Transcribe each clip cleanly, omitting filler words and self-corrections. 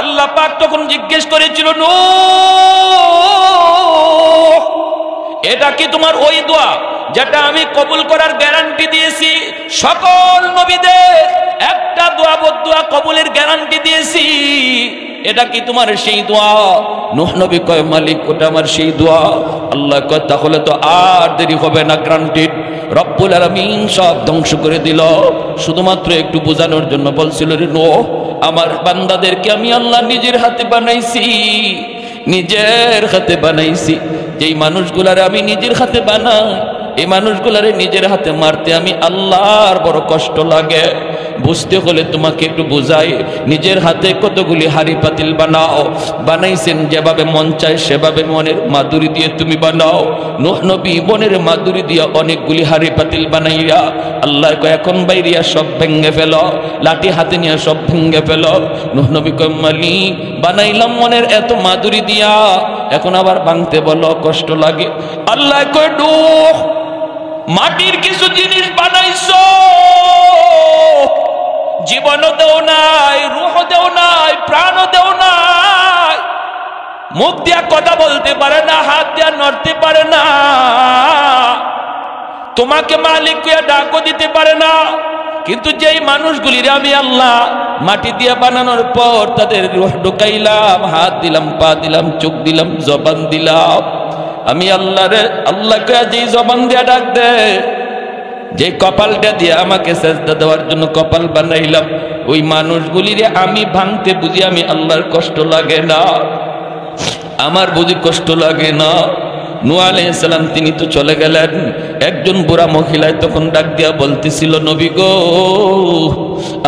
আল্লাহ পাক তখন জিজ্ঞেস করেছিল, নূহ, এটা কি তোমার ওই দোয়া যেটা আমি কবুল করার গ্যারান্টি দিয়েছি? সকল নবীদের একটা দোয়া বদদোয়া কবুলের গ্যারান্টি দিয়েছি, এটা কি তোমার সেই দোয়া? নূহ নবী কয়, মালিক, ওটা আমার সেই দোয়া। আল্লাহ কয়, তাহলে তো আর দেরি হবে না, গ্রান্টেড। রব্বুল আলামিন সব ধ্বংস করে দিল। শুধুমাত্র একটু বোঝানোর জন্য বলছিল, রে নূহ, আমার বান্দাদেরকে আমি আল্লাহ নিজের হাতে বানাইছি, নিজের হাতে বানাইছি। যেই মানুষগুলারে আমি নিজের হাতে বানাই, এই মানুষগুলারে নিজের হাতে মারতে আমি আল্লাহর বড় কষ্ট লাগে। বুঝতে হলে তোমাকে একটু বোঝাই, নিজের হাতে কতগুলি হাড়ি পাতিল বানাও, বানাইছেন যেভাবে মন চায় সেভাবে মনের মাধুরী দিয়ে তুমি বানাও। নূহ নবী মনের মাধুরী দিয়ে অনেকগুলি হাড়ি পাতিল বানাইয়া আল্লাহ কয়, এখন বাইরিয়া সব ভেঙ্গে ফেল, লাঠি হাতে নিয়ে সব ভেঙ্গে ফেল। নূহ নবী কয়, মালিক, বানাইলাম মনের এত মাধুরী দিয়া, এখন আবার ভাঙতে বলো, কষ্ট লাগে। আল্লাহ কয়, নূহ, মাটির কিছু জিনিস বানাইছো, জীবনও দেও নাই, রূহ দেও নাই, প্রাণও দেও নাই, মুখ দিয়া কথা বলতে পারে না, হাত দিয়া নড়তে পারে না, তোমাকে মালিক কইয়া ডাকও দিতে পারে না। কিন্তু যেই মানুষগুলির আমি আল্লাহ মাটি দিয়া বানানোর পর তাদের রূহ ঢুকাইলাম, হাত দিলাম, পা দিলাম, চোখ দিলাম, জবান দিলাম, আমি আল্লাহ কইয়া যেই জবান দিয়া ডাক দে, যে কপালটা দিয়ে আমাকে সেজদা দেওয়ার জন্য কপাল বানাইলাম, ওই মানুষগুলিরে আমি ভাঙতে বুঝি আমি আল্লাহর কষ্ট লাগে না? আমার বুঝি কষ্ট লাগে না? নূহ আলাইহিস সালাম তিনি তো চলে গেলেন। একজন বুড়া মহিলায় তখন ডাক দিয়া বলতেছিল, নবী গো,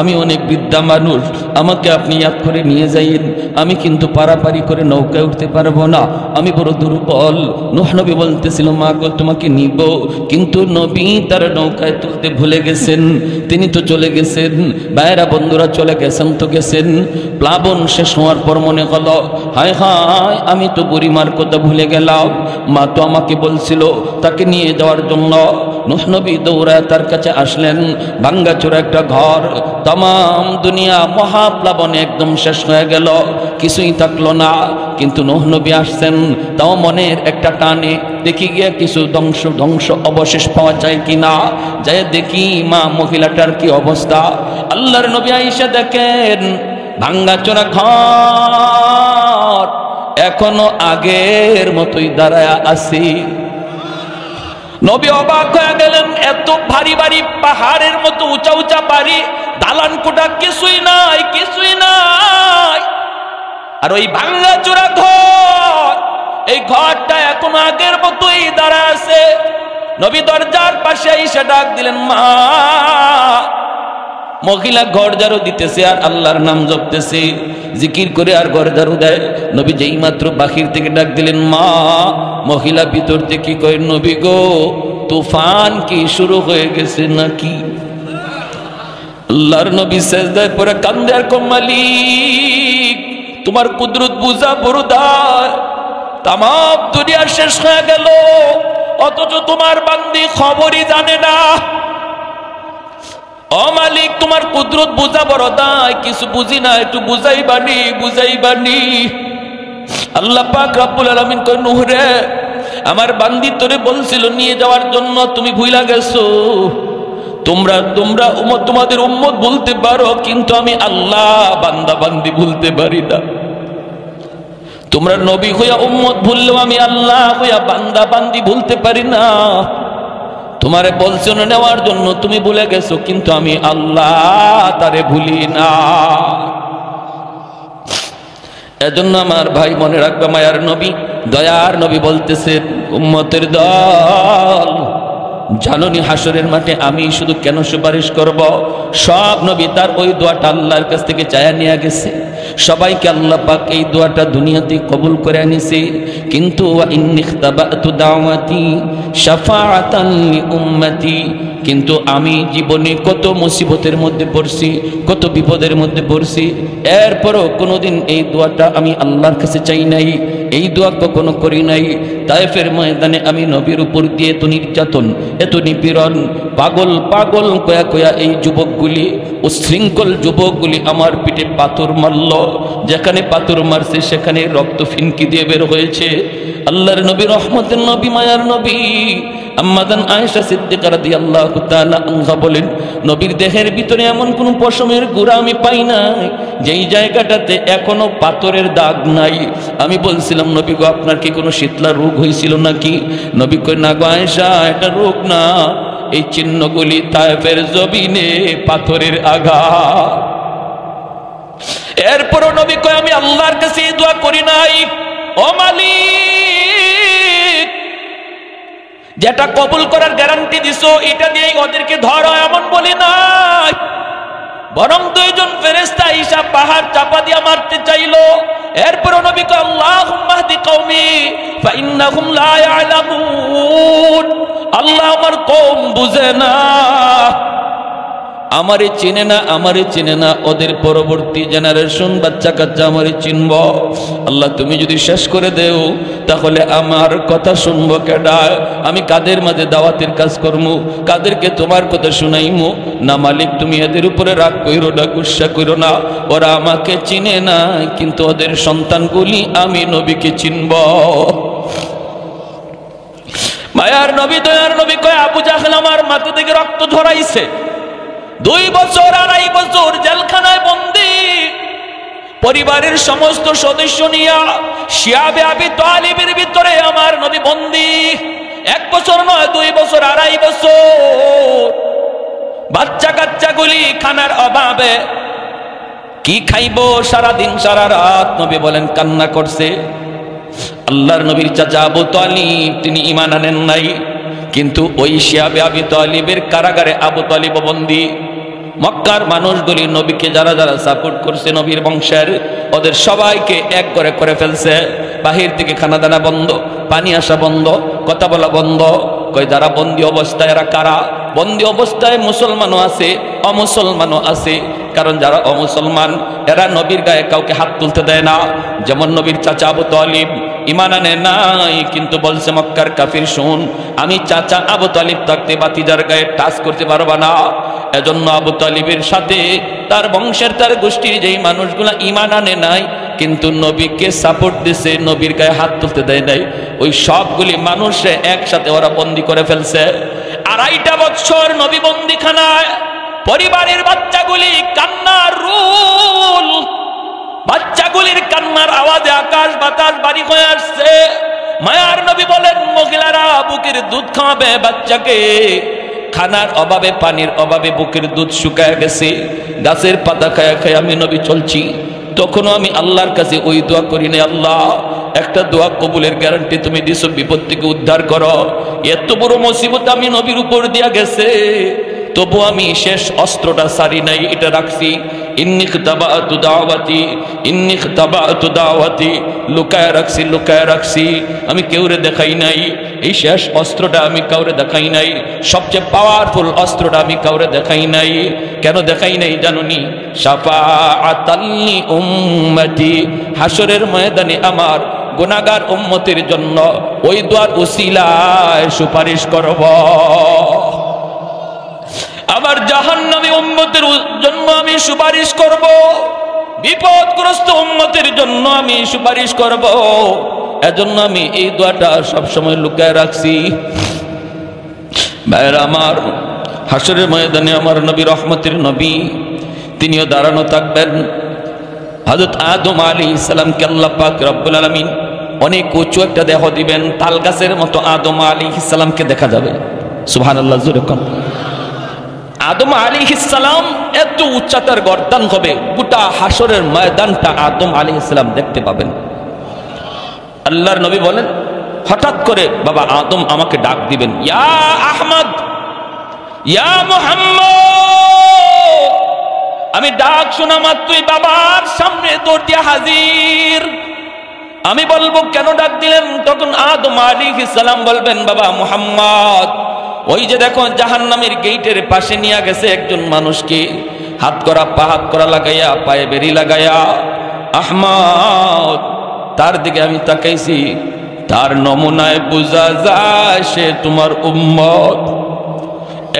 আমি অনেক বৃদ্ধা মানুষ, আমাকে আপনি ইয়াদ করে নিয়ে যাইন, আমি কিন্তু পারাপারি করে নৌকায় উঠতে পারবো না, আমি বড় দুর্বল। নূহ নবী বলতেছিল, মা গো, তোমাকে নিব, কিন্তু নবী তার নৌকায় তুলতে ভুলে গেছেন, তিনি তো চলে গেছেন। ভাইরা বন্ধুরা, চলে গেছেন তো গেছেন। প্লাবন শেষ হওয়ার পর মনে হলো, হায় হায়, আমি তো বুড়িমার কথা ভুলে গেলাম, মা তো আমাকে বলছিল তাকে নিয়ে যাওয়ার জন্য। নূহ নবী দৌড়ায় তার কাছে আসলেন। ভাঙ্গাচোরা একটা ঘর, তাম দুনিয়া মহাপ্লাবনে একদম শেষ হয়ে গেল, কিছুই থাকলো না। কিন্তু নূহ নবী আসছেন, তাও মনের একটা টানে দেখি গিয়ে কিছু ধ্বংস অবশেষ পাওয়া যায় কিনা। যাই দেখি মা মহিলাটার কি অবস্থা। আল্লাহর নবী আয়েশা দেখেন ভাঙ্গাচোরা ঘর এখনো আগের মতোই দাঁড়ায় আছি। নবী অবাক হয়ে গেলেন, এত ভারী ভারী পাহাড়ের মতো উঁচা উঁচা বাড়ি, দালান কোঠা কিছুই নাই, কিছুই নাই। আর ওই ভাঙ্গাচোরা ঘর, এই ঘরটা এখনো আগের মতোই দাঁড়ায় আছে। নবী দরজার পাশে এসে ডাক দিলেন, মা। মহিলা ঘর ঝাড়ু দিতেছে আর আল্লাহর নাম জপতেছে, জিকির করে আর ঘর ঝাড়ু দেয়। নবী যেই মাত্র বাহির থেকে ডাক দিলেন, মা। মহিলা ভিতর থেকে কয়, নবী গো, তুফান কি শুরু হয়ে গেছে নাকি? আল্লাহর নবী সেজদায় পড়ে কান্দে আর কয়, মালিক, তোমার কুদরত বুঝা বড়দার, তাম দুনিয়া শেষ হয়ে গেল, অথচ তোমার বান্দি খবরই জানে না। ও মালিক, তোমার কুদরত বুঝা বড় দায়, কিছু বুঝি না, একটু বুঝাইবানি। আল্লাহ পাক রব্বুল আলামিন কয়, নূহ রে, আমার বান্দি তোরে বলছিল নিয়ে যাওয়ার জন্য, তুমি ভুইলা গেছো। তোমরা তোমাদের উম্মত বলতে পারো, কিন্তু আমি আল্লাহ বান্দা বান্দি ভুলতে পারি না। তোমরা নবী হইয়া উম্মত ভুললেও আমি আল্লাহ হইয়া বান্দা বান্দি ভুলতে পারি না। তোমারে বলছো না নেওয়ার জন্য, তুমি ভুলে গেছো, কিন্তু আমি আল্লাহ তারে ভুলি না। এজন্য আমার ভাই মনে রাখবে, মায়ার নবী, দয়ার নবী বলতেছেন, উম্মতের দল, জাননি হাসরের মাঠে আমি শুধু কেন সুপারিশ করব? সব নবী তার ওই দোয়াটা আল্লাহর কাছ থেকে চায়া নিয়ে গেছে। সবাইকে আল্লাহ পাক এই দোয়াটা দুনিয়াতে কবুল করে আনিছে। কিন্তু ওয়া ইন্নিখতাবাতু দাওয়াতি শাফাআতান লিউম্মতি, কিন্তু আমি জীবনে কত মুসিবতের মধ্যে পড়ছি, কত বিপদের মধ্যে পড়ছি, এরপরও কোনোদিন এই দোয়াটা আমি আল্লাহর কাছে চাই নাই। এই দোয়া কখনো করি নাই। তায়েফের ময়দানে আমি নবীর উপর দিয়ে এত নির্যাতন, এত নিপীড়ন, পাগল পাগল কয়া কয়া এই যুবকগুলি, উশৃঙ্খল যুবকগুলি আমার পিঠে পাথর মারল। যেখানে পাথর মারছে সেখানে রক্ত ফিনকি দিয়ে বের হয়েছে। আল্লাহর নবী, রহমতের নবী, মায়ার নবী আম্মাদান আয়েশা সিদ্দিকা রাদিয়াল্লাহু তাআলা আনহা বলেন, নবীর দেহের ভিতরে এমন কোন পশমের গুঁড়া আমি পাই নাই যেই জায়গাটাতে এখনো পাথরের দাগ নাই। আমি বলছিলাম, নবী গো, আপনার কি কোনো শীতলা রোগ হয়েছিল নাকি? নবী কই, না গো আয়েশা, এটা রোগ না, এই চিহ্নগুলি তায়েফের জমিনে পাথরের আঘাত। এরপরও নবী কই, আমি আল্লাহর কাছে এই দোয়া করি নাই, ও মালিক, যেটা কবুল করার গ্যারান্টি দিছো এটা দিয়ে ওদেরকে ধরো, এমন বলি নাই। বরং দুইজন ফেরেশতা ঈসা পাহাড় চাপা দিয়ে মারতে চাইলো। এরপর নবী কয়, আল্লাহুম্মা হদি কওমি ফাইন্নাহুম লা ইয়ালামুন, আল্লাহ আমার কওম বুঝে না, আমারে চিনে না, আমারে চিনে না, ওদের পরবর্তী জেনারেশন বাচ্চা কাচ্চা আমারে চিনব। আল্লাহ তুমি যদি শেষ করে দেও তাহলে আমার কথা শুনবো কেডা? আমি কাদের মাঝে দাওয়াতের কাজ করবো, কাদেরকে তোমার কথা শুনাইমু? না মালিক, তুমি এদের উপরে রাগ কইরো না, গুসা কইরো না, ওরা আমাকে চিনে না, কিন্তু ওদের সন্তানগুলি আমি নবীকে চিনব। মায়ার নবী, দয়ার নবী কয়, আবু জাহেল আমার মাথা থেকে রক্ত ঝরাইছে, 2 বছর 2.5 বছর জেলখানায় বন্দী, পরিবারের সমস্ত সদস্য নিয়া শিয়াবে আবি তালিবের ভিতরে আমার নবী বন্দী। 1 বছর নয়, 2 বছর 2.5 বছর। বাচ্চা কাচ্চাগুলি খানার অভাবে কি খাইবো সারাদিন সারা রাত, নবী বলেন কান্না করছে। আল্লাহর নবীর চাচা আবু তালিব তিনি ঈমান আনেন নাই, কিন্তু ওই শিয়াবে আবি তালিবের কারাগারে আবু তালিব বন্দী। মক্কার মানুষগুলি নবীকে যারা যারা সাপোর্ট করছে নবীর বংশের, ওদের সবাইকে এক করে করে ফেলছে। বাহির থেকে খানা দানা বন্ধ, পানি আসা বন্ধ, কথা বলা বন্ধ। কই যারা বন্দী অবস্থায়, এরা কারা? বন্দী অবস্থায় মুসলমানও আছে, অমুসলমানও আছে। কারণ যারা অমুসলমান এরা নবীর গায়ে কাউকে হাত তুলতে দেয় না। যেমন নবীর চাচা আবু তালিব ঈমান আনে নাই, কিন্তু বলছে মক্কার কাফির, শুন, আমি চাচা আবু তালিব থাকতে বাতিজার গায়ে টাচ করতে পারবা না। এজন্য আবু তালিবের সাথে তার বংশের, তার গোষ্ঠীর যেই মানুষগুলা ঈমান আনে নাই কিন্তু নবীকে সাপোর্ট দিছে, নবীর গায়ে হাত তুলতে দেয় নাই, ওই সবগুলি মানুষে একসাথে ওরা বন্দী করে ফেলছে। 2.5 বছর নবী বন্দীখানায়। পরিবারের বাচ্চাগুলি কান্নার রোল, বাচ্চাগুলির কান্নার আওয়াজে আকাশ বাতাস বাড়ি হয়ে আসছে। মায়ার নবী বলেন, মহিলারা বুকের দুধ খাওয়াবে বাচ্চাকে, খানার অভাবে, পানির অভাবে বুকের দুধ শুকায় গেছে। গাছের পাতা খায়া খায় আমি নবী চলছি। তখনও আমি আল্লাহর কাছে ওই দোয়া করি না, আল্লাহ একটা দোয়া কবুলের গ্যারান্টি তুমি দিছো, বিপদ থেকে উদ্ধার করো। এত বড় মুসিবত আমি নবীর উপর দিয়া গেছে, তবু আমি শেষ অস্ত্রটা সারি নাই, এটা রাখছি। ইন্নী খিতাবাতু দাওয়াতি, ইন্নী খিতাবাতু দাওয়াতি, লুকায় রাখছি, লুকায় রাখছি, আমি কেউরে দেখাই নাই। এই শেষ অস্ত্রটা আমি কাউরে দেখাই নাই, সবচেয়ে পাওয়ারফুল অস্ত্রটা আমি কাউরে দেখাই নাই। কেন দেখাই নাই জানুনি? শাফাআতাল লি উম্মতি, হাসরের ময়দানে আমার গুনাহগার উম্মতের জন্য ওই দোয়ার উসিলায় সুপারিশ করব। আমার জাহান্নামী উম্মতের জন্য আমি সুপারিশ করব, বিপদগ্রস্ত উম্মতের জন্য আমি সুপারিশ করব। এজন্য আমি এই দোয়াটা সবসময় লুকায় রাখছি। ভাইরা আমার, হাসরের ময়দানে আমার নবী, রহমতের নবী, তিনিও দাঁড়ানো থাকবেন। হযরত আদম আলাইহিস সালামকে আল্লাহ পাক রব্বুল আলামিন অনেক উঁচু একটা দেহ দিবেন, তাল গাছের মতো আদম আলাইহিস সালামকে দেখা যাবে। সুবহানাল্লাহ, জোরে কোন। আদম আলাইহিস সালাম এত উচ্চতার গর্দান হবে, গোটা হাসরের ময়দানটা আদম আলাইহিস সালাম দেখতে পাবেন। আল্লাহর নবী বলেন, হঠাৎ করে বাবা আদম আমাকে ডাক দিবেন, ইয়া আহমদ, ইয়া মুহাম্মদ। আমি ডাক শোনা মাত্রই বাবার সামনে দৌড় দিয়া হাজির। আমি বলবো কেন ডাক দিলেন? তখন আদম আলাইহিস সালাম বলবেন, বাবা মুহাম্মদ, ওই যে দেখো জাহান্নামের গেটের পাশে নিয়ে গেছে একজন মানুষকে, হাত করা পা হাত করা লাগাইয়া, পায়ে বেরি লাগাইয়া। আহমদ, তার দিকে আমি তাকাইছি, তার নমুনায় বোঝা যায় সে তোমার উম্মত।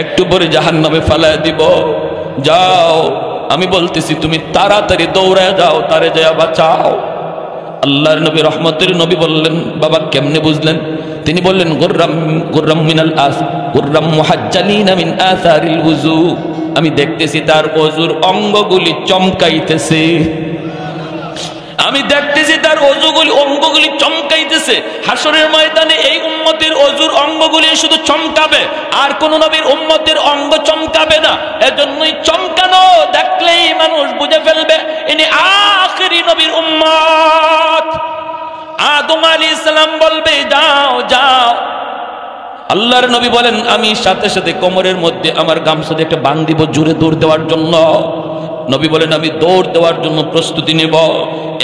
একটু পরে জাহান্নামে ফেলায় দিব। যাও, আমি বলতেছি তুমি তাড়াতাড়ি দৌড়ে যাও, তারে যায় বাঁচাও। আল্লাহর নবী, রহমতের নবী বললেন, বাবা কেমনে বুঝলেন? তিনি বললেন, গুররাম মিনাল আস গুররাম মুহাজ্জালিনা মিন আসারিল ওযু। আমি দেখতেছি তার ওযুর অঙ্গগুলি চমকাইতেছে। আমি দেখতেছি তার অঙ্গগুলি চমকাইতেছে। হাসরের ময়দানে এই উম্মতের ওযুর অঙ্গগুলি শুধু চমকাবে, আর কোন নবীর উম্মতের অঙ্গ চমকাবে না। এজন্যই চমকানো দেখলেই মানুষ বুঝে ফেলবে ইনি আখিরি নবীর উম্মত। আদম আলাইহিস সালাম বলবে যাও যাও। আল্লাহর নবী বলেন, আমি সাথে সাথে কোমরের মধ্যে আমার গামছা দিয়ে একটা বাঁধ দিব জোরে দৌড় দেওয়ার জন্য। নবী বলেন, আমি দৌড় দেওয়ার জন্য প্রস্তুতি নেব।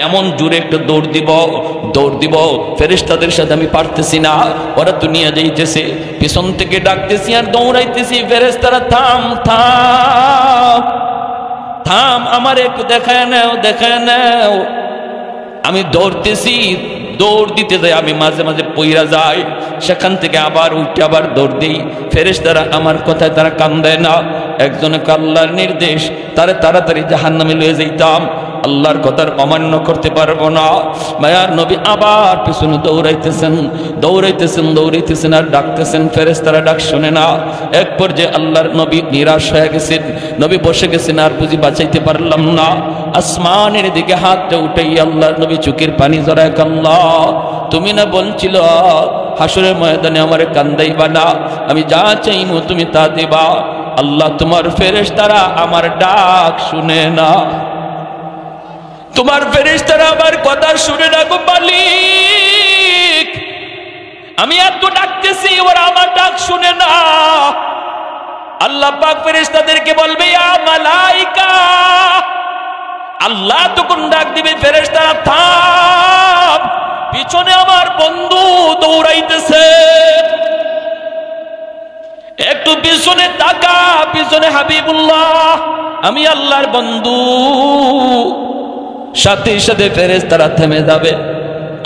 এমন জোরে একটা দৌড় দিব ফেরেশতাদের সাথে আমি পারতেছি না, ওরা তো নিয়ে যাইতেছে। পিছন থেকে ডাকতেছি আর দৌড়াইতেছি, ফেরেশতারা থাম থাম থাম, আমার একটু দেখায় নাও। আমি দৌড়তেছি, দৌড় দিতে যাই, আমি মাঝে মাঝে পইরা যাই, সেখান থেকে আবার উঠে আবার দৌড় দিই। ফেরেশতারা আমার কথায় তারা কান দেয় না। একজনে আল্লাহর নির্দেশ, তারে তাড়াতাড়ি জাহান্নামে লয়ে যাইতাম, আল্লাহর কথার অমান্য করতে পারবো না। মায়ার নবী আবার পিছনে দৌড়াইতেছেন আর ডাকতেছেন, ফেরেশতারা ডাক শুনে না। এক পর্যায়ে আল্লাহর নবী নিরাশ হয়ে গেছেন, নবী বসে গেছেন, আর বুঝি বাঁচাইতে পারলাম না। আসমানের দিকে হাতটা উঠাই আল্লাহর নবী চোখের পানি জড়ায়, আল্লাহ তুমি না বলছিল হাসরের ময়দানে আমারে কান্দাইবা না, আমি যা চাইমু তুমি তা দিবা। আল্লাহ তোমার ফেরেশতারা আমার ডাক শুনে না, তোমার ফেরেশতারা আমার কথা শুনে না গো মালিক। আমি এত ডাকতেছি, ওরা আমার ডাক শুনে না। আল্লাহ পাক ফেরেশতাদেরকে বলবে, ইয়া মালাইকা। আল্লাহ তখন ডাক দিবে, ফেরেশতারা থাম, পিছনে আমার বন্ধু দৌড়াইতেছে, একটু পিছনে তাকা, পিছনে হাবিবুল্লাহ, আমি আল্লাহর বন্ধু। সাথে সাথে ফেরেশতারা থেমে যাবে।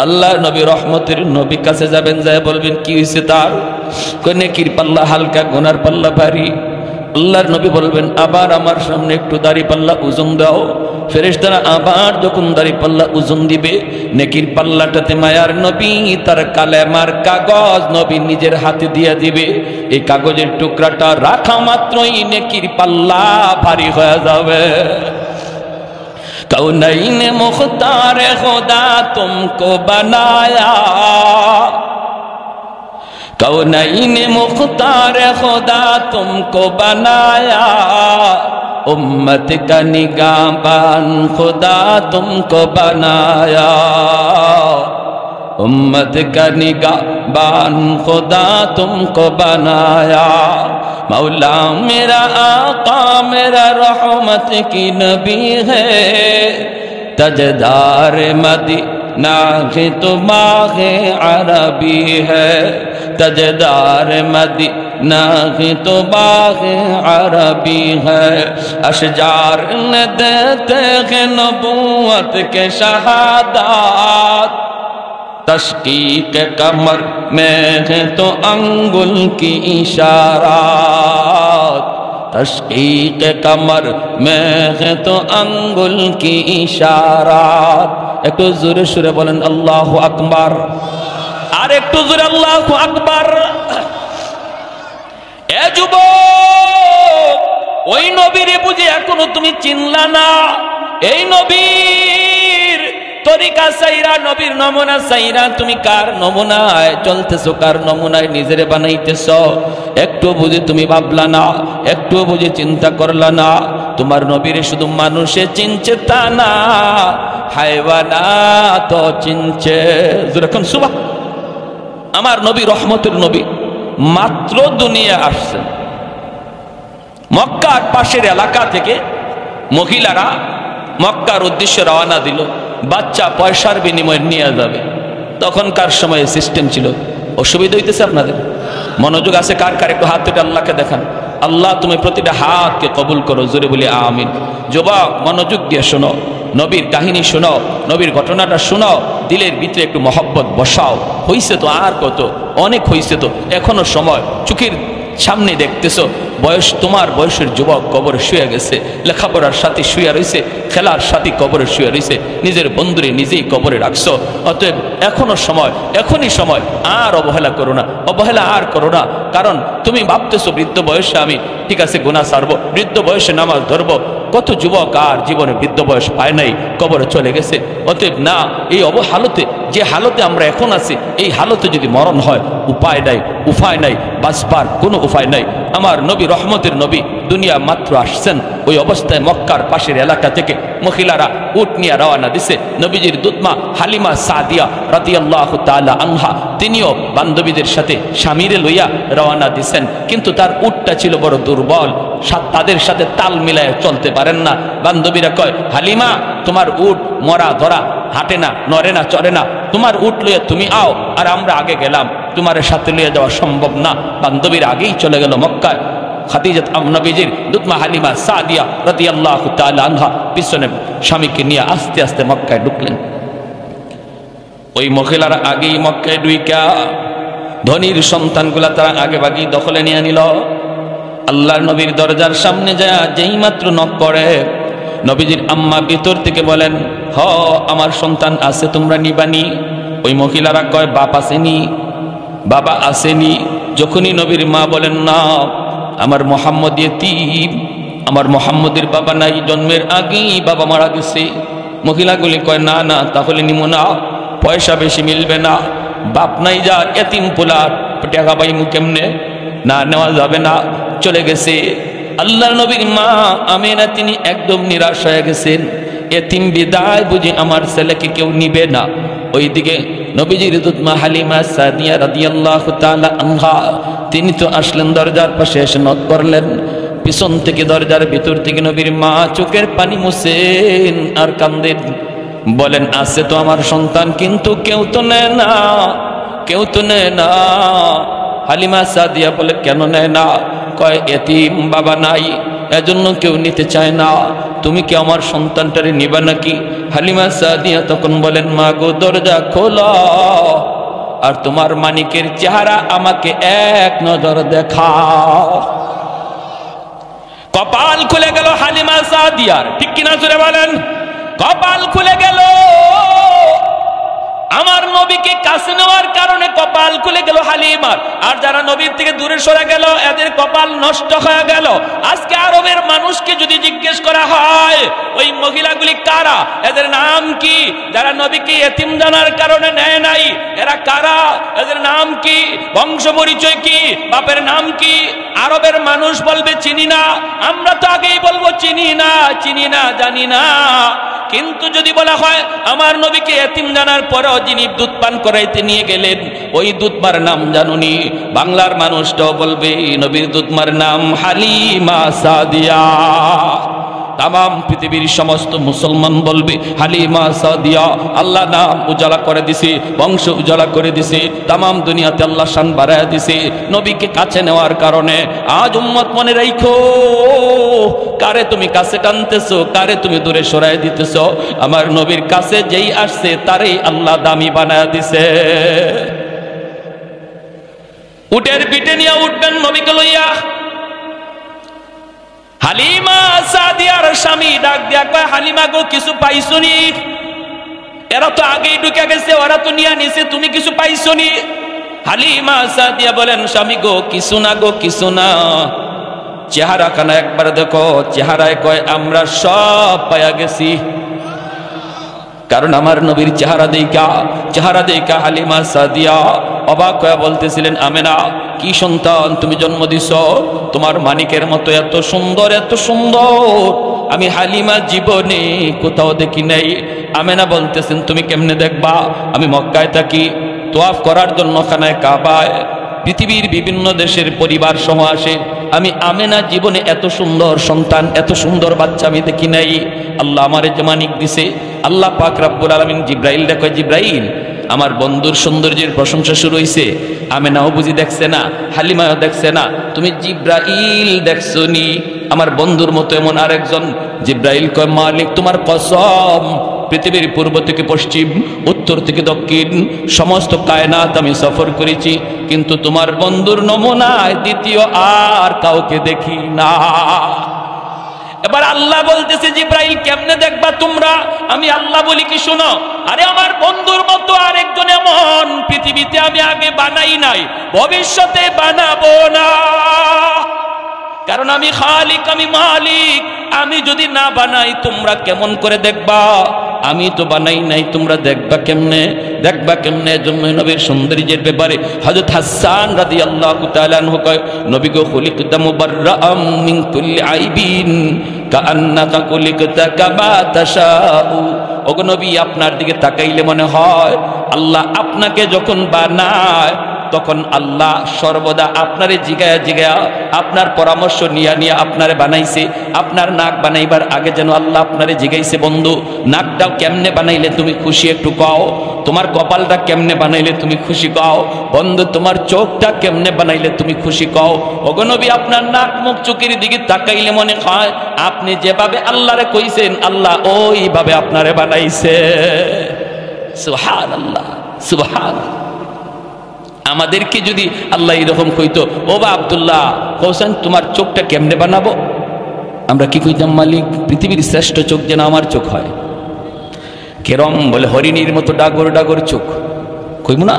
আল্লাহর নবী, রহমতের নবী কাছে যাবেন, যায় বলবেন কি হয়েছে তার? নেকির পাল্লা হালকা, গুনার পাল্লা ভারী। আল্লাহর নবী বলবেন, আবার আমার সামনে একটু দাড়ি পাল্লা ওজন দাও। ফেরেশতারা আবার যখন দাড়ি পাল্লা ওজন দিবে, নেকির পাল্লাটাতে মায়ার নবী তার কালেমার কাগজ নবী নিজের হাতে দিয়ে দিবে। এই কাগজের টুকরাটা রাখা মাত্রই নেকির পাল্লা ভারী হয়ে যাবে। कौनैन मुख्तार खुदा तुमको बनाया, कौनैन मुख्तार खुदा तुमको बनाया, उम्मत का निगाहबान खुदा तुमको बनाया, उम्मत का निगाहबान खुदा तुमको बनाया। मौला मेरा आका मेरा रहमत की नबी है, तजदार मदीना के तो माहे अरबी है, तजदार मदीना के तो माहे अरबी है। अशजार ने देते हैं नबूवत के शहादत, तशकीक कमर में है तो अंगुल की इशारात, तशकीक कमर में है तो अंगुल की इशारात। एक तो जोरे सुरे बोलें अल्लाहु अकबर, और एक तो जोरे अल्लाहु अकबर। ए যুবক, ওই নবীরে বুঝে এখনো তুমি চিনলা না। এই নবীর তরিকা সাইরা, নবীর নমুনা সাইরা তুমি কার নমুনায় চলতেছো, কার নমুনায় নিজেরে বানাইতেছো, একটু বুঝে তুমি ভাবলা না, একটু বুঝে চিন্তা করলা না। তোমার নবীরে শুধু মানুষে চিনছে তা না, হায়ওয়ানাত চিনছে। যখন সুবহান, আমার নবী রহমতের নবী মাত্র দুনিয়া আসছেন, মক্কার পাশের এলাকা থেকে মহিলারা মক্কার উদ্দেশ্যে রওনা দিল, বাচ্চা পয়সার বিনিময়ে নিয়ে যাবে। তখনকার সময়ে সিস্টেম ছিল। অসুবিধা হইতেছে আপনাদের? মনোযোগ আছে কার কার? একটু হাত তুলে আল্লাহকে দেখান। আল্লাহ তুমি প্রতিটা হাতকে কবুল করো, জোরে বলি আমিন। যুবক মনোযোগ দিয়ে শোনো, নবীর কাহিনী শোনাও, নবীর ঘটনাটা শোনাও, দিলের ভিতরে একটু মহব্বত বসাও। হইছে তো আর কত, অনেক হইছে তো, এখনো সময়। চোখের সামনে দেখতেছো বয়স, তোমার বয়সের যুবক কবরে শুয়ে গেছে, লেখাপড়ার সাথে শুয়ে রয়েছে, খেলার সাথে কবরে শুয়ে রয়েছে, নিজের বন্ধুরে নিজেই কবরে রাখছো। অতএব এখনো সময়, এখনই সময়, আর অবহেলা করো না, অবহেলা আর করো না। কারণ তুমি ভাবতেছো বৃদ্ধ বয়সে আমি ঠিক আছে গুনাহ ছাড়বো, বৃদ্ধ বয়সে নামাজ ধরবো। কত যুবক আর জীবনে বৃদ্ধ বয়স পায় নাই, কবরে চলে গেছে। অতএব না, এই অবহালতে, যে হালতে আমরা এখন আছি, এই হালতে যদি মরণ হয়, উপায় নাই, উপায় নাই, বাঁচবার কোনো উপায় নাই। আমার নবী, রহমতের নবী, দুনিয়া মাত্র আসছেন। ওই অবস্থায় মক্কার পাশের এলাকা থেকে মহিলারা উট নিয়ে রওনা দিছে। নবীজির দুধমা হালিমা সাদিয়া রাদিয়াল্লাহু তাআলা আনহা, তিনিও বান্ধবীদের সাথে স্বামীরে লইয়া রওনা দিছেন। কিন্তু তার উটটা ছিল বড় দুর্বল, তাদের সাথে তাল মিলায় চলতে পারেন না। বান্ধবীরা কয়, হালিমা তোমার উট মরা ধরা, হাঁটে না, নড়ে না, চড়ে না, তোমার উট লইয়া তুমি আও, আর আমরা আগে গেলাম, তোমার সাথে লইয়া যাওয়া সম্ভব না। বান্ধবীর আগেই চলে গেল মক্কায়। খাদিজাত নবীজির দুধমা হালিমা সাদিয়া রাদিয়াল্লাহু তাআলা আনহা পিছনে স্বামীকে নিয়ে আস্তে আস্তে মক্কায় ঢুকলেন। ওই মহিলারা আগেই মক্কায় ঢুইকা ধনীর সন্তানগুলা তারা আগে ভাগই দখলে নিয়ে নিল। আল্লাহর নবীর দরজার সামনে যায় যেই মাত্র নক করে, নবীজির আম্মা ভিতর থেকে বলেন, হ আমার সন্তান আছে, তোমরা নিবানি? ওই মহিলারা কয়, বাপ আসেনি, বাবা আসেনি। যখনই নবীর মা বলেন, না আমার মোহাম্মদ ইয়েতীম, আমার মোহাম্মদের বাবা নাই, জন্মের আগেই বাবা মারা গেছে। মহিলাগুলি কয়, না না, তাহলে নিমো না, পয়সা বেশি মিলবে না, বাপ নাই যার, এতিম পোলার টাকা পাইমু কেমনে, না নেওয়া যাবে না, চলে গেছে। আল্লাহর নবীর মা আমেনা তিনি একদম নিরাশ হয়ে গেছেন। এতিম বিদায় বুঝি আমার ছেলেকে কেউ নিবে না। ওইদিকে নবীজির দুধমা হালিমা সাদিয়া রাদিয়াল্লাহু তাআলা আনহা, তিনি তো আসলেন, দরজার পাশে এসে নক করলেন। পিছন থেকে দরজার ভিতর থেকে নবীর মা চোখের পানি মুছেন আর কান্দেন, বলেন, আছে তো আমার সন্তান, কিন্তু কেউ তো নেয় না, কেউ তো নেয় না। হালিমা সাদিয়া বলে, কেন নেয় না? কয়, এতিম বাবা নাই, এজন্য কেউ নিতে চায় না। তুমি কি আমার সন্তানটারে নিবা নাকি? হালিমা সাদিয়া তখন বলেন, মা গো, দরজা খোলো আর তোমার মানিকের চেহারা আমাকে এক নজর দেখাও। কপাল খুলে গেল হালিমা সাদিয়ার, ঠিক কিনা জোরে বলেন? কপাল খুলে গেল। আমার নবীকে কাছে নেওয়ার কারণে কপাল খুলে গেল হালিমার। আর যারা নবীর থেকে দূরে সরে গেল, এদের কপাল নষ্ট হয়ে গেল। আজকে আরবের মানুষকে যদি জিজ্ঞেস করা হয় ওই মহিলাগুলি কারা, এদের নাম কি? যারা নবীকে এতিম জানার কারণে নেয় নাই, এরা কারা? এদের নাম কি? বংশ পরিচয় কি? বাপের নাম কি? আরবের মানুষ বলবে চিনি না। আমরা তো আগেই বলবো চিনি না, চিনি না, জানি না। কিন্তু যদি বলা হয় আমার নবীকে এতিম জানার পরেও যিনি দুধ পান করাইতে নিয়ে গেলেন, ওই দুধমার নাম জানুনি, বাংলার মানুষটাও বলবে নবীর দুধমার নাম হালিমা সাদিয়া। তাম পৃথিবীর সমস্ত মুসলমান বলবে হালিমা সাদিয়া। আল্লাহ নাম উজালা করে দিছে, বংশ উজালা করে দিছে, তাম দুনিয়াতে আল্লাহ শান বাড়ায় দিছে নবীকে কাছে নেওয়ার কারণে। আজ উম্মত মনে রাখো, কারে তুমি কাছে টানতেছো, কারে তুমি দূরে সরাই দিতেছো। আমার নবীর কাছে যেই আসছে তারই আল্লাহ দামি বানায় দিছে। উটের পিঠে নিয়ে উঠবেন নবীকে লইয়া। হালিমা সাদিয়ার স্বামী ডাক দিয়া কয়, হালিমা গো, কিছু পাইছনি? এরা তো আগেই ঢুকে গেছে, ওরা তো নিয়ে নিছে, তুমি কিছু পাইছনি? হালিমা সাদিয়া বলেন, স্বামী গো, কিছু না গো, কিছু না। চেহারা খানা একবার দেখো। চেহারায় কয়, আমরা সব পাইয়া গেছি। কারণ আমার নবীর চেহারা দেখা হালিমা সাদিয়া অবাক হয়ে বলতেছিলেন, আমেনা, কি সন্তান তুমি জন্ম দিছ, তোমার মানিকের মতো এত সুন্দর, এত সুন্দর আমি হালিমা জীবনে কোথাও দেখি নাই। আমেনা বলতেছেন, তুমি কেমনে দেখবা? আমি মক্কায় থাকি, তোয়াফ করার জন্য খানায় কাবায় পৃথিবীর বিভিন্ন দেশের পরিবার সহ আসে। আমি আমেনা জীবনে এত সুন্দর সন্তান, এত সুন্দর বাচ্চা আমি দেখি নাই। আল্লাহ আমারে যে মানিক দিছে। আল্লাহ পাক রব্বুল আলামিন জিব্রাইল দেখো, জিব্রাইল আমার বন্ধুর সৌন্দর্যের প্রশংসা শুরু হইছে। আমেনাও বুঝি দেখছে না, হালিমাও দেখছে না, তুমি জিব্রাইল দেখছনি। আমার বন্ধুর মতো এমন আরেকজন। জিব্রাইল কয় মালিক তোমার কসম, পৃথিবীর পূর্ব থেকে পশ্চিম, উত্তর থেকে দক্ষিণ সমস্ত কায়নাত আমি সফর করেছি, কিন্তু তোমার বন্ধুর নমুনায় দ্বিতীয় আর কাউকে দেখি না। এবার আল্লাহ বলতেছে জিব্রাইল কেমনে দেখবা তোমরা? আমি আল্লাহ বলি কি শোনো, আরে আমার বন্ধুর মতো আরেকজন এমন পৃথিবীতে আমি আগে বানাই নাই, ভবিষ্যতে বানাবো না। কারণ আমি খালিক, আমি মালিক। আমি যদি না বানাই তোমরা কেমন করে দেখবা? আমি তো বানাই নাই, তোমরা দেখবা কেমনে? দেখবা কেমনে? জন্য নবীর সৌন্দর্যের ব্যাপারে হযরত হাসান রাদিয়াল্লাহু তাআলা আনহু কয়, নবী গো খুলিকতা মুবাররাআম মিন কুল্লি আইবিন কাআন্নাকা খুলিকতা কামা তাশাউ। ওগো নবী, আপনার দিকে তাকাইলে মনে হয় আল্লাহ আপনাকে যখন বানায় তখন আল্লাহ সর্বদা আপনারে জিগায়া জিগায়া আপনার পরামর্শ নিয়া নিয়ে আপনারে বানাইছে। আপনার নাক বানাইবার আগে যেন আল্লাহ আপনারে জিগাইছে, বন্ধু নাকটা কেমনে বানাইলে তুমি খুশি একটু কও, তোমার কপালটা কেমনে বানাইলে তুমি খুশি কও, বন্ধু তোমার চোখটা কেমনে বানাইলে তুমি খুশি কও। ওগো নবী, আপনার নাক মুখ চোখের দিকে তাকাইলে মনে হয় আপনি যেভাবে আল্লাহরে কইছেন আল্লাহ ওইভাবে আপনারে বানাইছে। সুবহানাল্লাহ, সুবহানাল্লাহ। আমাদেরকে যদি আল্লাহ এরকম কইতো, ও বা আব্দুল্লাহ হোসেন তোমার চোখটা কেমনে বানাবো, আমরা কি কইতাম? মালিক পৃথিবীর শ্রেষ্ঠ চোখ যেন আমার চোখ হয়। কেরম বলে হরিণীর মতো ডাগর ডাগর চোখ, কইব না?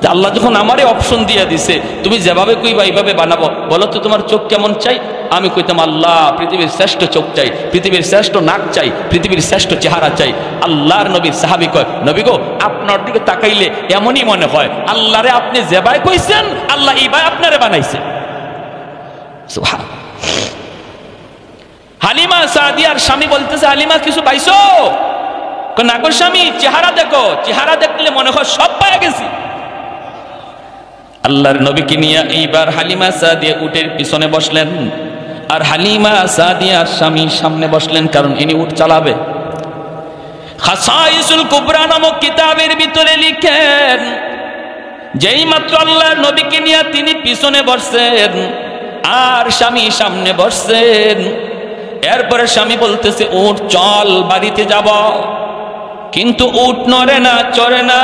তা আল্লাহ যখন আমারে অপশন দিয়ে দিছে তুমি যেভাবে কইবা এইভাবে বানাবো, বলো তো তোমার চোখ কেমন চাই? আমি কইতাম আল্লাহ পৃথিবীর শ্রেষ্ঠ চোখ চাই, পৃথিবীর শ্রেষ্ঠ নাক চাই, পৃথিবীর শ্রেষ্ঠ চেহারা চাই। আল্লাহর নবীর সাহাবী কয়, নবী গো আপনার দিকে তাকাইলে এমনই মনে হয় আল্লাহরে আপনি যেভাবে কইছেন আল্লাহ এইভাবে আপনারে বানাইছে। সুবহান। হালিমা সাদিয়ার স্বামী বলতেছে, হালিমা কিছু পাইছো? না গো স্বামী, চেহারা দেখো, চেহারা দেখলে মনে হয় সব পায়ে গেছি। আল্লাহর নবীকে নিয়ে এইবার হালিমা সাদিয়া উটের পিছনে বসলেন, আর হালিমা সাদিয়ার স্বামী সামনে বসলেন, কারণ ইনি উট চালাবে। খাসাইসুল কুবরা নামক কিতাবের ভিতরে লিখেন, যেই মাত্র আল্লাহর নবীকে নিয়ে তিনি পিছনে বসছেন আর স্বামী সামনে বসছেন, এরপরে স্বামী বলতেছে উট চল বাড়িতে যাব, কিন্তু উট নড়ে না, চড়ে না,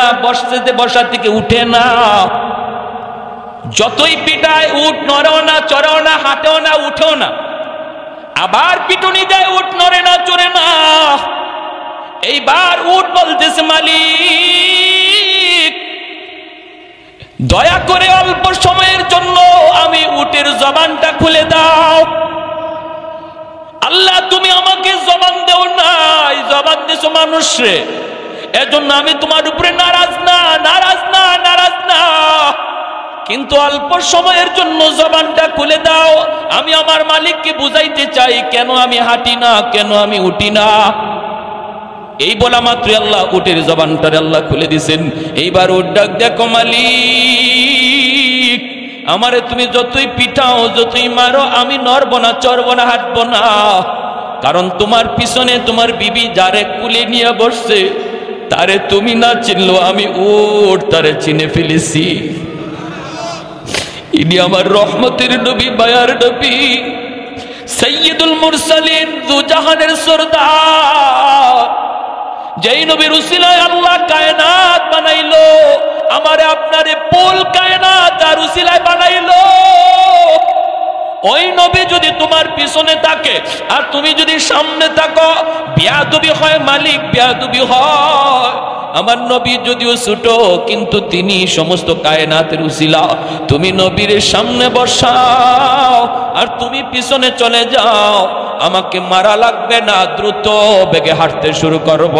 বসা থেকে উঠে না। যতই পিটায় উট নড়েও না, চড়েও না, হাঁটেও না, উঠেও না। আবার পিটুনি দেয়, উট নড়ে না, চড়ে না। এইবার উট বলতেছে মালিক দয়া করে অল্প সময়ের জন্য আমি উটের জবানটা খুলে দাও। আল্লাহ তুমি আমাকে জবান দেও নাই, জবান দিছো মানুষরে, এজন্য আমি তোমার উপরে নারাজ না, নারাজ না, নারাজ না, কিন্তু অল্প সময়ের জন্য জবানটা খুলে দাও। আমি আমার মালিককে বুঝাইতে চাই কেন আমি হাঁটি না, কেন আমি উঠি না। এই বলা মাত্র আল্লাহ উটের জবানটারে আল্লাহ খুলে দিছেন। এইবার উট ডাক, দেখো মালিক আমারে তুমি যতই পিটাও, যতই মারো, আমি নড়বো না, চড়বো না, হাঁটবো না, কারণ তোমার পিছনে তোমার বিবি যারে কুলে নিয়ে বসছে তারে তুমি না চিনলো আমি উট তারে চিনে ফেলেছি। ইনি আমার রহমতের নবী, মায়ার নবী, সাইয়্যিদুল মুরসালিন, দুজাহানের সরদার, যেই নবীর উসিলায় আল্লাহ কায়নাত বানাইলো, আমারে আপনারে পুল কায়নাত আর উসিলায় বানাইলো। ওই নবী যদি তোমার পিছনে থাকে আর তুমি যদি সামনে থাকো, বিয়াদবি হয় মালিক, বিয়াদবি হয়। আমার নবী যদিও ছোট, কিন্তু তিনি সমস্ত কায়নাতের উসিলা। তুমি নবীর সামনে বসাও আর তুমি পিছনে চলে যাও, আমাকে মারা লাগবে না, দ্রুত বেগে হাঁটতে শুরু করব।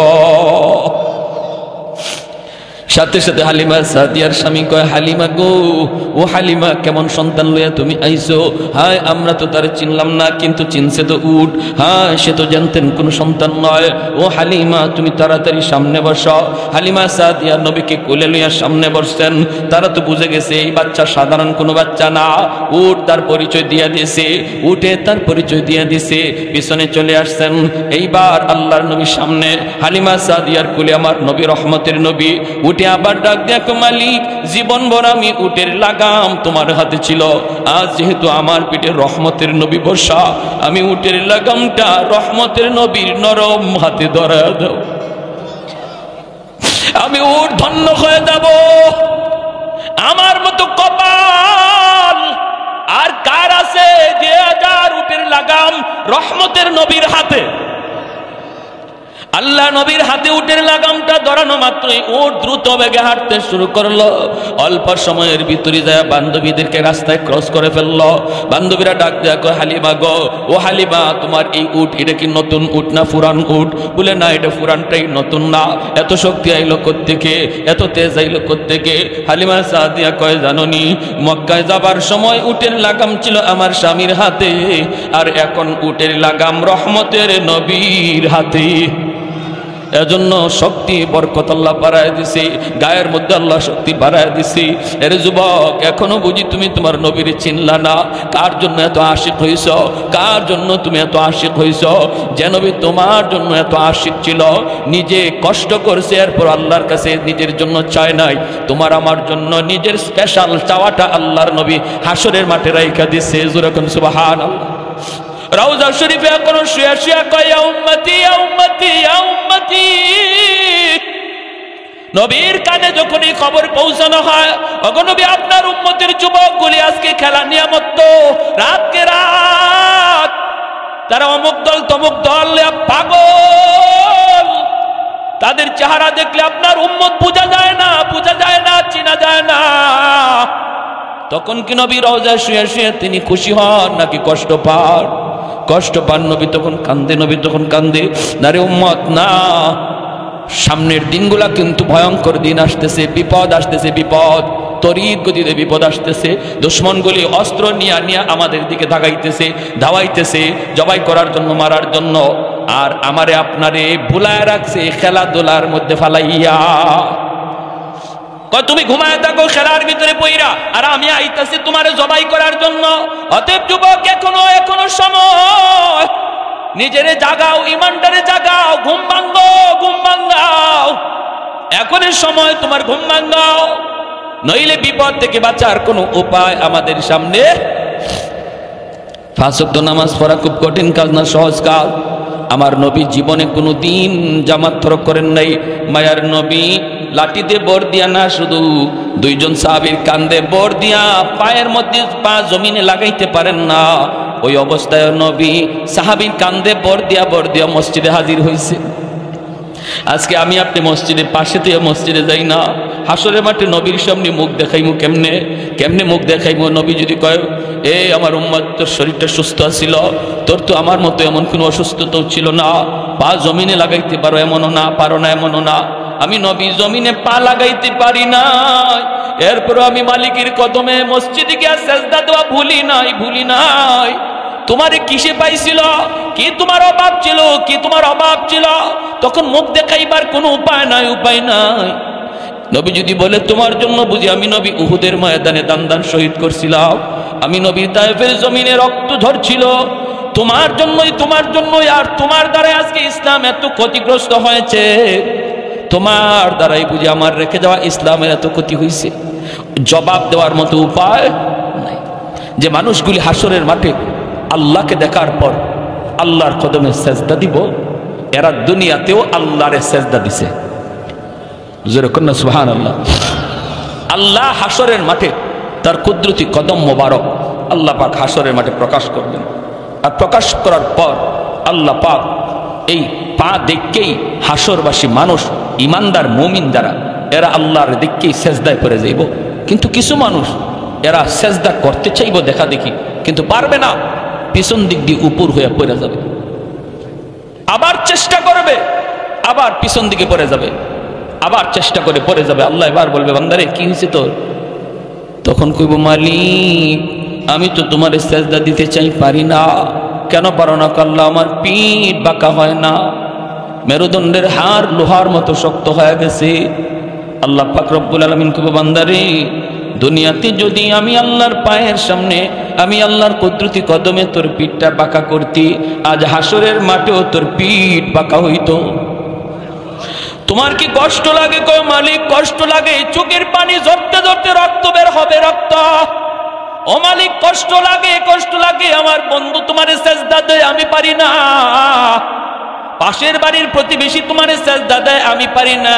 সাথে সাথে হালিমা সাদিয়ার স্বামী কয়, হালিমা গো, ও হালিমা কেমন সন্তান লইয়া তুমি আইছো? হায় আমরা তো তার চিনলাম না, কিন্তু চিনছে তো উট। হ্যাঁ সে তো জানতেন কোন সন্তান নয়। ও হালিমা তুমি তাড়াতাড়ি সামনে বসো। হালিমা সাদিয়া নবীকে কোলে লইয়া সামনে বসছেন। তারা তো বুঝে গেছে এই বাচ্চা সাধারণ কোনো বাচ্চা না, উট তার পরিচয় দিয়া দিয়েছে, উটে তার পরিচয় দিয়া দিছে। পিছনে চলে আসছেন। এইবার আল্লাহর নবী সামনে, হালিমা সাদিয়ার কোলে আমার নবী, রহমতের নবী, উঠে উঠে আবার ডাক দেখো মালিক, জীবন ভর আমি উটের লাগাম তোমার হাতে ছিল, আজ যেহেতু আমার পিঠে রহমতের নবী বসা, আমি উটের লাগামটা রহমতের নবীর নরম হাতে ধরা দাও, আমি উট ধন্য হয়ে যাব। আমার মতো কপাল আর কার আছে যে হাজার উটের লাগাম রহমতের নবীর হাতে? আল্লাহ নবীর হাতে উটের লাগামটা ধরানো মাত্রই উট দ্রুত বেগে হাঁটতে শুরু করলো। অল্প সময়ের ভিতরে যায় বান্ধবীদেরকে রাস্তায় ক্রস করে ফেললো। বান্ধবীরা ডাক দেয়া কয়, হালিমা গো, ও হালিমা, তোমার এই উট এটা কি নতুন উট না পুরান উট? বলে না, এটা পুরানটাই, নতুন না। এত শক্তি আইলো কোত্থেকে, এত তেজ আইলো কোত্থেকে? হালিমা সাদিয়া কয়, জানোনি, মক্কায় যাবার সময় উটের লাগাম ছিল আমার স্বামীর হাতে, আর এখন উটের লাগাম রহমতের নবীর হাতে। এজন্য শক্তি বরকত আল্লাহ বাড়ায় দিছি, গায়ের মধ্যে আল্লাহ শক্তি বাড়ায় দিছি। এর যুবক, এখনো বুঝি তুমি তোমার নবীর চিনলা না? কার জন্য এত আশিক হইছ? কার জন্য তুমি এত আশিক হইছ? যে নবী তোমার জন্য এত আশিক ছিল, নিজে কষ্ট করছে, এরপর আল্লাহর কাছে নিজের জন্য চায় নাই, তোমার আমার জন্য নিজের স্পেশাল চাওয়াটা আল্লাহর নবী হাসরের মাঠে রাইখা দিছে। যেরকম সুবহানাল্লাহ। রওজা শরীফে এখনো শুয়া শুয়া কয়, ইয়া উম্মতি ইয়া উম্মতি ইয়া উম্মতি। নবীর কানে যখন এই খবর পৌঁছানো হয়, ওগো নবী, আপনার উম্মতের যুবকগুলি আজকে খেলা নিয়ামত, রাতকে রাত তারা অমুক দল তমুক দল পাগল, তাদের চেহারা দেখলে আপনার উম্মত বোঝা যায় না, বোঝা যায় না, চিনা যায় না। তখন কি নবী রওজায় শুয়ে শুয়ে তিনি খুশি হন নাকি কষ্ট পান? কষ্ট পান। নবী তখন কান্দে, নবী তখন কান্দে। না রে উম্মত, না, সামনের দিনগুলা কিন্তু ভয়ঙ্কর দিন আসতেছে, বিপদ আসতেছে, বিপদ তড়িৎ গতিতে বিপদ আসতেছে। দুশ্মনগুলি অস্ত্র নিয়ে নিয়ে আমাদের দিকে ধাগাইতেছে, ধাওয়াইতেছে, জবাই করার জন্য, মারার জন্য। আর আমারে আপনারে ভুলায় রাখছে খেলাধুলার মধ্যে ফালাইয়া। তুমি ঘুমায় থাকো খেলার ভিতরে পইরা, আর আমি আইতাছি তোমারে জবাই করার জন্য। অতএব যুবক, এখনো সময়, নিজেরে জাগাও, ইমানটারে জাগাও, ঘুম ভাঙ্গো, ঘুম ভাঙ্গাও, এখনই সময় তোমার ঘুম ভাঙ্গাও, নইলে বিপদ থেকে বাঁচার কোনো উপায় আমাদের সামনে। 5 ওয়াক্ত নামাজ পড়া খুব কঠিন কাজ না, সহজ কাজ। আমার নবী জীবনে কোনো দিন জামাত তরক করেন নাই। মায়ার নবী লাঠিতে বর দিয়া না, শুধু 2 জন সাহাবীর কান্দে বর দিয়া পায়ের মধ্যে পা জমিনে লাগাইতে পারেন না। ওই অবস্থায় নবী সাহাবীর কান্দে বর দিয়া মসজিদে হাজির হয়েছে। আজকে আমি আপনি মসজিদের পাশে থেকে মসজিদে যাই না, হাসরের মাঠে নবীর সামনে মুখ দেখাইমু কেমনে? কেমনে মুখ দেখাইমু? নবী যদি কয়, এ আমার উম্মত, তোর শরীরটা সুস্থ ছিল, তোর তো আমার মতো এমন কোনো অসুস্থতাও ছিল না, পা জমিনে লাগাইতে পারো এমনও না, পারো না এমনও না। আমি নবী জমিনে পা লাগাইতে পারি না, এরপরও আমি মালিকের কদমে মসজিদে গিয়া সেজদা দেওয়া ভুলি নাই। তোমারে কিসে পাইছিল? কি তোমার অভাব ছিল? কি তোমার অভাব ছিল? তখন মুখ দেখাইবার কোনো উপায় নাই। নবী যদি বলে, তোমার জন্য বুঝি আমি নবী উহুদের ময়দানে দান শহীদ করছিলাম, আমি নবী তায়েফের জমিনে রক্ত ঝরছিল, তোমার জন্যই, আর তোমার দ্বারাই আজকে ইসলাম এত ক্ষতিগ্রস্ত হয়েছে, তোমার দ্বারাই বুঝি আমার রেখে যাওয়া ইসলামের এত ক্ষতি হয়েছে। জবাব দেওয়ার মতো উপায় নাই। যে মানুষগুলি হাসরের মাঠে আল্লাহকে দেখার পর আল্লাহর কদমে সেজদা দিব, এরা দুনিয়াতেও আল্লাহরে সেজদা দিছে। যেরকম না সুবহানাল্লাহ। আল্লাহ হাসরের মাঠে তার কুদরতি কদম মোবারক আল্লাহ পাক হাসরের মাঠে প্রকাশ করবেন। আর প্রকাশ করার পর আল্লাহ পাক এই পা দেখকেই হাসরবাসী মানুষ, ইমানদার মুমিন যারা, এরা আল্লাহর দেখকেই সেজদায় পড়ে যাইব। কিন্তু কিছু মানুষ এরা সেজদা করতে চাইব দেখা দেখি, কিন্তু পারবে না, পিছন দিক দিয়ে উপর হয়ে পড়ে যাবে, আবার চেষ্টা করবে, আবার পিছন দিকে পড়ে যাবে, আবার চেষ্টা করে পড়ে যাবে। আল্লাহ এবার বলবে, বান্দারে কি হয়েছে তোর? তখন কইব, মালিক আমি তো তোমার সেজদা দিতে চাই, পারি না। কেন পারো না? আল্লাহ আমার পিঠ বাঁকা হয় না, মেরুদণ্ডের হাড় লোহার মতো শক্ত হয়ে গেছে। আল্লাহ পাক রব্বুল আলামিন কইব, বান্দারে দুনিয়াতে যদি আমি আল্লাহর পায়ের সামনে, আমি আল্লাহর কুদরতি কদমে তোর পিঠটা বাঁকা করতি, আজ হাসরের মাঠেও তোর পিঠ বাঁকা হইতো। তোমার কি কষ্ট লাগে? কয় মালিক কষ্ট লাগে, চোখের পানি ঝরতে ঝরতে রক্ত বের হবে, রক্ত। ও মালিক কষ্ট লাগে, কষ্ট লাগে, আমার বন্ধু তোমারে সেজদা দেয় আমি পারি না, পাশের বাড়ির প্রতিবেশী তোমারে সেজদা দেয় আমি পারি না।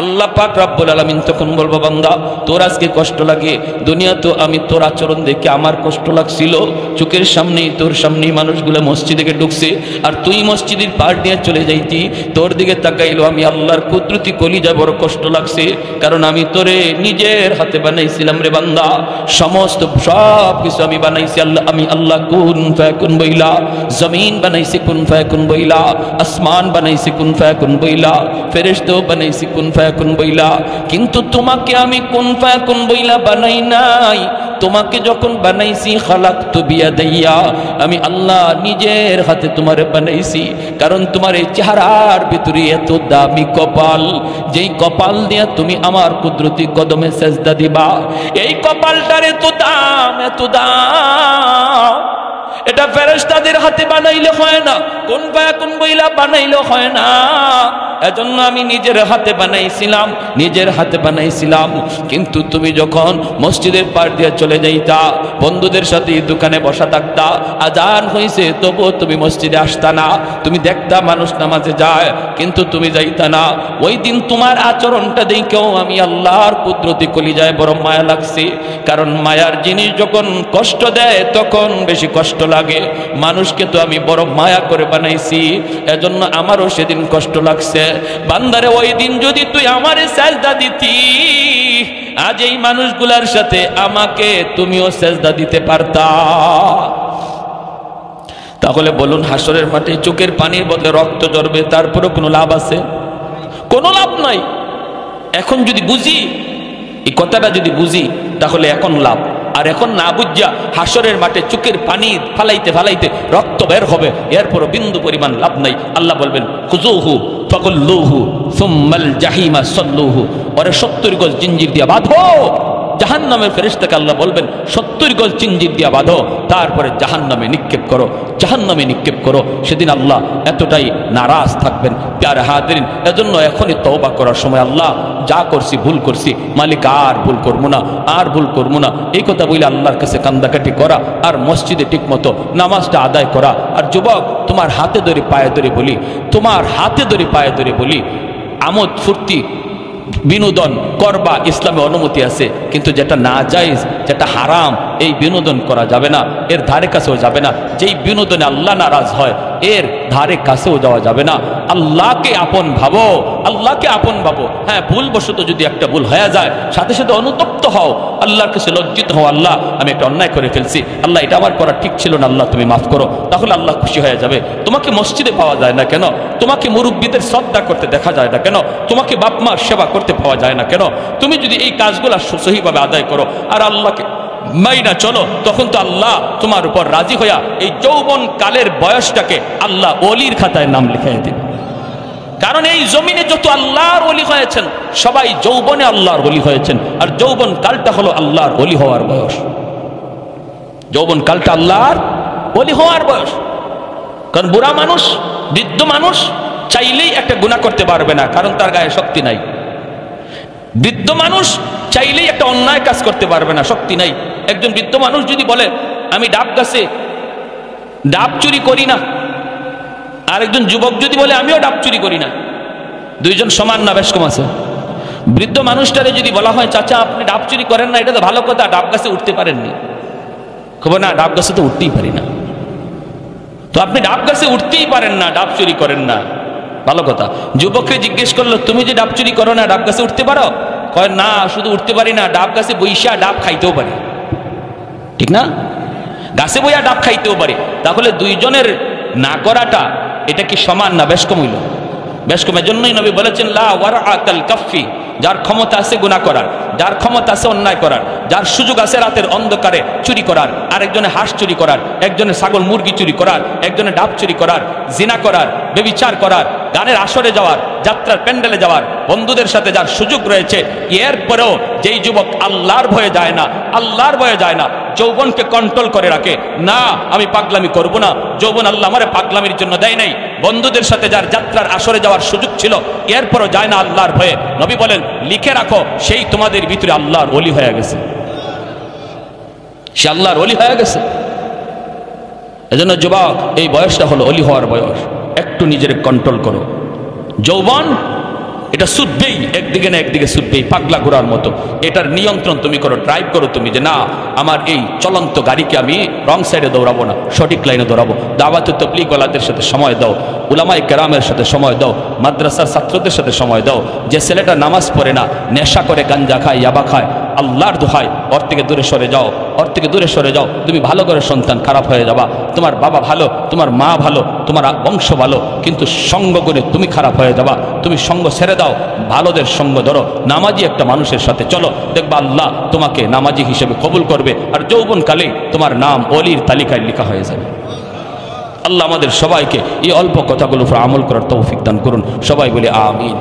আল্লাহ পাক রব্বুল আলামিন তখন বলবো, বান্দা তোর আজকে কষ্ট লাগে, দুনিয়া তো আমি তোর আচরণ দেখে আমার কষ্ট লাগছিল, চোখের সামনেই তোর সামনেই মানুষগুলো মসজিদে ঢুকছে, আর তুই মসজিদের পার দিয়ে চলে যাইতি, তোর দিকে তাকাইলো আমি আল্লাহর কুদরতি কলিজা, বড় কষ্ট লাগছে, কারণ আমি তোরে নিজের হাতে বানাইছিলাম রে বান্দা, সমস্ত সব কিছু আমি বানাইছি আল্লাহ, আমি আল্লাহ কুন ফায়াকুন বইলা, জমিন বানাইছি কুন ফায়াকুন বইলা, আসমান বানাইছি কুন ফায়াকুন বইলা, ফেরেশতা বানাইছি কুন ফায়াকুন বইলা, কিন্তু তোমাকে আমি কুন ফায়াকুন বইলা বানাই নাই। তোমাকে যখন বানাইছি খালাকতু বিয়াদাইয়া, আমি আল্লাহ নিজের হাতে তোমারে বানাইছি, কারণ তোমার এই চেহারার ভিতরে এত দামি কপাল, যেই কপাল দিয়া তুমি আমার কুদরতি কদমে সেজদা দিবা, এই কপালটার এত দাম, এত দাম, এটা ফেরেশতাদের হাতে বানাইলে হয় না, কুন ফায়াকুন বইলা বানাইলে হয় না। এজন্য আমি নিজের হাতে বানাইছিলাম, নিজের হাতে বানাইছিলাম। কিন্তু তুমি যখন মসজিদের পার দিয়ে চলে যাইতা, বন্ধুদের সাথে দোকানে বসা থাকতা, আজান হইছে তবুও তুমি মসজিদে আসতা না, তুমি দেখতা মানুষ নামাজে যায় কিন্তু তুমি যাইতা না। ওই দিন তোমার আচরণটা দেখেও আমি আল্লাহর কুদরতি কলিজায় বড় মায়া লাগছে, কারণ মায়ার জিনিস যখন কষ্ট দেয় তখন বেশি কষ্ট লাগে। মানুষকে তো আমি বড় মায়া করে বানাইছি, এজন্য আমারও সেদিন কষ্ট লাগছে। বান্দারে ওই দিন যদি তুই আমারে সেজদা দিতি, আজ এই মানুষগুলার সাথে আমাকে তুমিও সেজদা দিতে পারতা। তাহলে বলুন, হাসরের মাঠে চোখের পানির বদলে রক্ত ঝরবে, তারপরে কোনো লাভ আছে? কোনো লাভ নাই। এখন যদি বুঝি, এই কথাটা যদি বুঝি, তাহলে এখন লাভ। আর এখন না বুঝা হাসরের মাঠে চোখের পানি ফালাইতে ফালাইতে রক্ত বের হবে, এরপরও বিন্দু পরিমাণ লাভ নাই। আল্লাহ বলবেন, খুযুহু ফাকুল্লুহু সুম্মাল জাহিমা সাল্লুহু, ওরে 70 গজ জিঞ্জির দিয়া বাঁধো। জাহান্নামের ফেরেশতাকে আল্লাহ বলবেন 70 গজ জিঞ্জির দিয়া বাঁধো, তারপরে জাহান্নামে নিক্ষেপ করো, জাহান্নামে নিক্ষেপ করো। সেদিন আল্লাহ এতটাই নারাজ থাকবেন। প্যারে হাজিরিন, এজন্য এখনই তওবা করার সময়, আল্লাহ যা করছি ভুল করছি, মালিক আর ভুল করবো না, আর ভুল করবো না, এই কথা বলে আল্লাহর কাছে কান্দাকাটি করা, আর মসজিদে ঠিক মতো নামাজটা আদায় করা। আর যুবক, তোমার হাতে ধরে পায়ে ধরে বলি, তোমার হাতে ধরে পায়ে ধরে বলি, আমোদ ফুর্তি বিনোদন করবা, ইসলামে অনুমতি আছে, কিন্তু যেটা না জায়েজ, যেটা হারাম, এই বিনোদন করা যাবে না, এর ধারে কাছেও যাবে না। যেই বিনোদনে আল্লাহ নারাজ হয়, এর ধারে কাছেও যাওয়া যাবে না। আল্লাহকে আপন ভাবো, আল্লাহকে আপন ভাবো। হ্যাঁ, ভুলবশত যদি একটা ভুল হয়ে যায়, সাথে সাথে অনুতপ্ত হও, আল্লাহর কাছে লজ্জিত হও, আল্লাহ আমি একটা অন্যায় করে ফেলছি, আল্লাহ এটা আমার করা ঠিক ছিল না, আল্লাহ তুমি মাফ করো। তাহলে আল্লাহ খুশি হয়ে যাবে। তোমাকে মসজিদে পাওয়া যায় না কেন? তোমাকে মুরব্বীদের শ্রদ্ধা করতে দেখা যায় না কেন? তোমাকে বাপ মার সেবা করতে পাওয়া যায় না কেন? তুমি যদি এই কাজগুলো সহিভাবে আদায় করো আর আল্লাহকে মাইনা চলো, তখন তো আল্লাহ তোমার উপর রাজি হইয়া এই যৌবন কালের বয়সটাকে আল্লাহ ওলির খাতায় নাম লিখাই দেবে। কারণ এই জমিনে যত আল্লাহর ওলি হয়েছেন, সবাই যৌবনে আল্লাহর ওলি হয়েছেন, আর যৌবন কালটা হলো আল্লাহর ওলি হওয়ার বয়স। যৌবন কালটা আল্লাহর ওলি হওয়ার বয়স। কারণ বুড়া মানুষ, বৃদ্ধ মানুষ চাইলেই একটা গুনাহ করতে পারবে না, কারণ তার গায়ে শক্তি নাই। বৃদ্ধ মানুষ চাইলেই একটা অন্যায় কাজ করতে পারবে না, শক্তি নাই। একজন বৃদ্ধ মানুষ যদি বলে আমি ডাব গাছে ডাব চুরি করি না, আর একজন যুবক যদি বলে আমিও ডাব চুরি করি না, দুইজন সমান না বেশ কম আছে? বৃদ্ধ মানুষটারে যদি বলা হয় চাচা আপনি ডাব চুরি করেন না, এটা তো ভালো কথা, ডাব গাছে উঠতে পারেননি, খবর না ডাব গাছে তো উঠতেই পারি না। তো আপনি ডাব গাছে উঠতেই পারেন না, ডাব চুরি করেন না, ভালো কথা। যুবককে জিজ্ঞেস করলো তুমি যে ডাব চুরি করো না, ডাব গাছে উঠতে পারো? কয় না, শুধু উঠতে পারি না, ডাব গাছে বইসা ডাব খাইতেও পারি। ঠিক না? গাছে বইয়া ডাব খাইতেও পারি। তাহলে দুইজনের না করাটা এটা কি সমান না বেশ কম হইল? বেশ কম। এজন্যই নবী বলেছেন লা ওয়ারআ কাল কাফি, যার ক্ষমতা আছে গুনাহ করার, যার ক্ষমতা আছে অন্যায় করার, যার সুযোগ আছে রাতের অন্ধকারে চুরি করার, আরেকজনে হাঁস চুরি করার, একজনে ছাগল মুরগি চুরি করার, একজনে ডাব চুরি করার, জিনা করার, ব্যভিচার করার, গানের আসরে যাওয়ার, যাত্রার প্যান্ডেলে যাওয়ার, বন্ধুদের সাথে যার সুযোগ রয়েছে, এরপরেও যেই যুবক আল্লাহর ভয়ে যায় না, আল্লাহর ভয়ে যায় না, যৌবনকে কন্ট্রোল করে রাখে, না আমি পাগলামি করব না, যৌবন আল্লাহ আমারে পাগলামির জন্য দেয় নাই, বন্ধুদের সাথে যার যাত্রার আসরে যাওয়ার সুযোগ ছিল, এরপরও যায় না আল্লাহর ভয়ে, নবী বলেন লিখে রাখো সেই তোমাদের ভিতরে আল্লাহর ওলি হয়ে গেছে, সে আল্লাহর ওলি হয়ে গেছে। এজন্য যুবক, এই বয়সটা হলো ওলি হওয়ার বয়স, একটু নিজের কন্ট্রোল করো। যৌবন এটা ছুটবেই, একদিকে না একদিকে ছুটবেই, পাগলা ঘোড়ার মতো। এটার নিয়ন্ত্রণ তুমি করো, ড্রাইভ করো তুমি, যে না আমার এই চলন্ত গাড়িকে আমি রং সাইডে দৌড়াবো না, সঠিক লাইনে দৌড়াবো। দাওয়াত তাবলীগওয়ালাদের সাথে সময় দাও, উলামায়ে কেরামের সাথে সময় দাও, মাদ্রাসার ছাত্রদের সাথে সময় দাও। যে ছেলেটা নামাজ পড়ে না, নেশা করে, গাঞ্জা খায়, ইয়াবা খায়, আল্লাহর দোহাই ওর থেকে দূরে সরে যাও, ওর থেকে দূরে সরে যাও। তুমি ভালো করে সন্তান, খারাপ হয়ে যাবা। তোমার বাবা ভালো, তোমার মা ভালো, তোমার বংশ ভালো, কিন্তু সঙ্গ করে তুমি খারাপ হয়ে যাবা। তুমি সঙ্গ ছেড়ে দাও, ভালোদের সঙ্গ ধরো, নামাজি একটা মানুষের সাথে চলো, দেখবা আল্লাহ তোমাকে নামাজি হিসেবে কবুল করবে, আর যৌবনকালে তোমার নাম ওলির তালিকায় লেখা হয়ে যাবে। আল্লাহ আমাদের সবাইকে এই অল্প কথাগুলোর উপর আমল করার তৌফিক দান করুন। সবাই বলে আমিন।